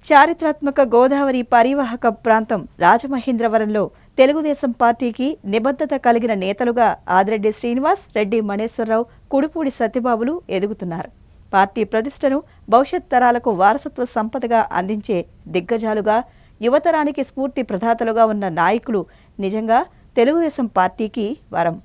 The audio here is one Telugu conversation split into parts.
చారిత్రాత్మక గోదావరి పరివాహక ప్రాంతం రాజమహేంద్రవరంలో తెలుగుదేశం పార్టీకి నిబద్ధత కలిగిన నేతలుగా ఆదిరెడ్డి శ్రీనివాస్, రెడ్డి మణేశ్వరరావు, కుడిపూడి సత్యబాబులు ఎదుగుతున్నారు. పార్టీ ప్రతిష్టను భవిష్యత్ తరాలకు వారసత్వ సంపదగా అందించే దిగ్గజాలుగా, యువతరానికి స్ఫూర్తి ప్రదాతలుగా ఉన్న నాయకులు నిజంగా తెలుగుదేశం పార్టీకి వరం.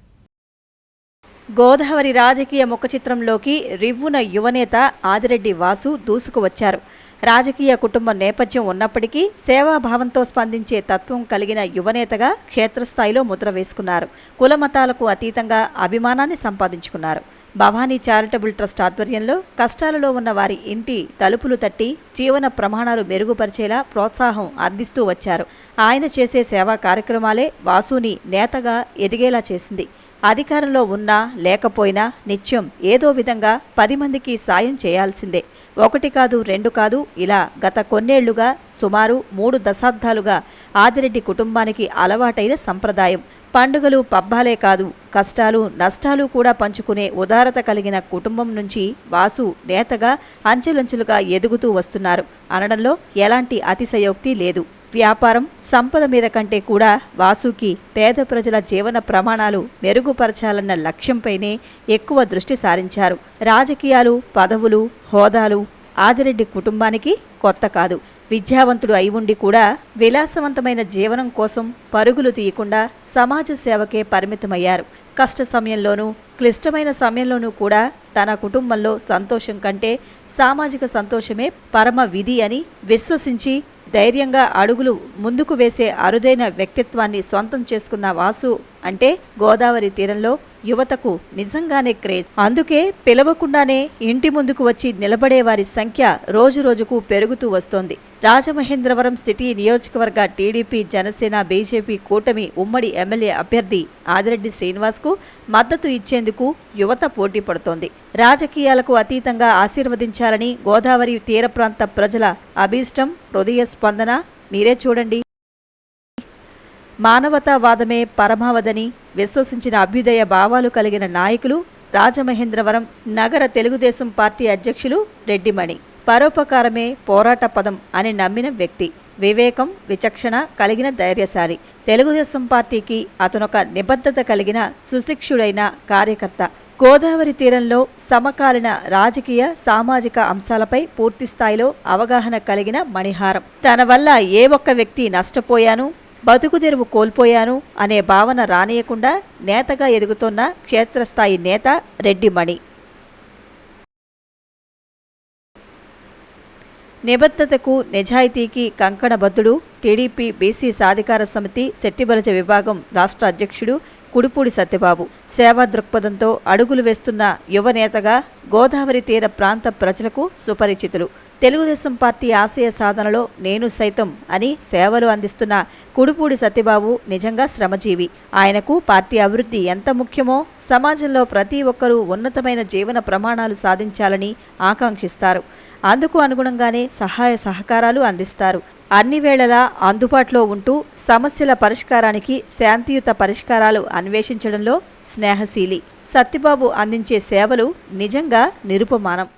గోదావరి రాజకీయ ముఖచిత్రంలోకి రివ్వున యువనేత ఆదిరెడ్డి వాసు దూసుకువచ్చారు. రాజకీయ కుటుంబ నేపథ్యం ఉన్నప్పటికీ సేవాభావంతో స్పందించే తత్వం కలిగిన యువనేతగా క్షేత్రస్థాయిలో ముద్ర వేసుకున్నారు. కులమతాలకు అతీతంగా అభిమానాన్ని సంపాదించుకున్నారు. భవానీ చారిటబుల్ ట్రస్ట్ ఆధ్వర్యంలో కష్టాలలో ఉన్న వారి ఇంటి తలుపులు తట్టి జీవన ప్రమాణాలు మెరుగుపరిచేలా ప్రోత్సాహం అందిస్తూ వచ్చారు. ఆయన చేసే సేవా కార్యక్రమాలే వాసుని నేతగా ఎదిగేలా చేసింది. అధికారంలో ఉన్నా లేకపోయినా నిత్యం ఏదో విధంగా 10 మందికి సాయం చేయాల్సిందే. 1 కాదు 2 కాదు, ఇలా గత కొన్నేళ్లుగా సుమారు 3 దశాబ్దాలుగా ఆదిరెడ్డి కుటుంబానికి అలవాటైన సంప్రదాయం. పండుగలు పబ్బాలే కాదు, కష్టాలు నష్టాలు కూడా పంచుకునే ఉదారత కలిగిన కుటుంబం నుంచి వాసు నేతగా అంచెలంచెలుగా ఎదుగుతూ వస్తున్నారు అనడంలో ఎలాంటి అతిశయోక్తి లేదు. వ్యాపారం, సంపద మీద కంటే కూడా వాసుకి పేద ప్రజల జీవన ప్రమాణాలు మెరుగుపరచాలన్న లక్ష్యంపైనే ఎక్కువ దృష్టి సారించారు. రాజకీయాలు, పదవులు, హోదాలు ఆదిరెడ్డి కుటుంబానికి కొత్త కాదు. విద్యావంతుడు అయి ఉండి కూడా విలాసవంతమైన జీవనం కోసం పరుగులు తీయకుండా సమాజ సేవకే పరిమితమయ్యారు. కష్ట సమయంలోనూ, క్లిష్టమైన సమయంలోనూ కూడా తన కుటుంబంలో సంతోషం కంటే సామాజిక సంతోషమే పరమ విధి అని విశ్వసించి ధైర్యంగా అడుగులు ముందుకు వేసే అరుదైన వ్యక్తిత్వాన్ని సొంతం చేసుకున్న వాసు అంటే గోదావరి తీరంలో యువతకు నిజంగానే క్రేజ్. అందుకే పిలవకుండానే ఇంటి ముందుకు వచ్చి నిలబడే వారి సంఖ్య రోజురోజుకు పెరుగుతూ వస్తోంది. రాజమహేంద్రవరం సిటీ నియోజకవర్గ టీడీపీ, జనసేన, బీజేపీ కూటమి ఉమ్మడి ఎమ్మెల్యే అభ్యర్థి ఆదిరెడ్డి శ్రీనివాస్కు మద్దతు ఇచ్చేందుకు యువత పోటీ పడుతోంది. రాజకీయాలకు అతీతంగా ఆశీర్వదించాలని గోదావరి తీర ప్రాంత ప్రజల అభీష్టం, హృదయ స్పందన మీరే చూడండి. మానవతావాదమే పరమావధని విశ్వసించిన అభ్యుదయ భావాలు కలిగిన నాయకులు రాజమహేంద్రవరం నగర తెలుగుదేశం పార్టీ అధ్యక్షులు రెడ్డి మణి. పరోపకారమే పోరాట పదం అని నమ్మిన వ్యక్తి. వివేకం, విచక్షణ కలిగిన ధైర్యశాలి. తెలుగుదేశం పార్టీకి అతనొక నిబద్ధత కలిగిన సుశిక్షుడైన కార్యకర్త. గోదావరి తీరంలో సమకాలీన రాజకీయ, సామాజిక అంశాలపై పూర్తిస్థాయిలో అవగాహన కలిగిన మణిహారం. తన వల్ల ఏ ఒక్క వ్యక్తి నష్టపోయాను, బతుకు తెరువు కోల్పోయాను అనే భావన రానియకుండా నేతగా ఎదుగుతున్న క్షేత్రస్థాయి నేత రెడ్డి మణి. నిబద్ధతకు, నిజాయితీకి కంకణబద్ధుడు. టీడీపీ బీసీ సాధికార సమితి శెట్టిబరజ విభాగం రాష్ట్ర అధ్యక్షుడు కుడిపూడి సత్యబాబు. సేవా దృక్పథంతో అడుగులు వేస్తున్న యువనేతగా గోదావరి తీర ప్రాంత ప్రజలకు సుపరిచితులు. తెలుగుదేశం పార్టీ ఆశయ సాధనలో నేను సైతం అని సేవలు అందిస్తున్న కుడిపూడి సత్యబాబు నిజంగా శ్రమజీవి. ఆయనకు పార్టీ అభివృద్ధి ఎంత ముఖ్యమో, సమాజంలో ప్రతి ఒక్కరూ ఉన్నతమైన జీవన ప్రమాణాలు సాధించాలని ఆకాంక్షిస్తారు. అందుకు అనుగుణంగానే సహాయ సహకారాలు అందిస్తారు. అన్ని వేళలా అందుబాటులో ఉంటూ సమస్యల పరిష్కారానికి శాంతియుత పరిష్కారాలు అన్వేషించడంలో స్నేహశీలి. సత్యబాబు అందించే సేవలు నిజంగా నిరుపమానం.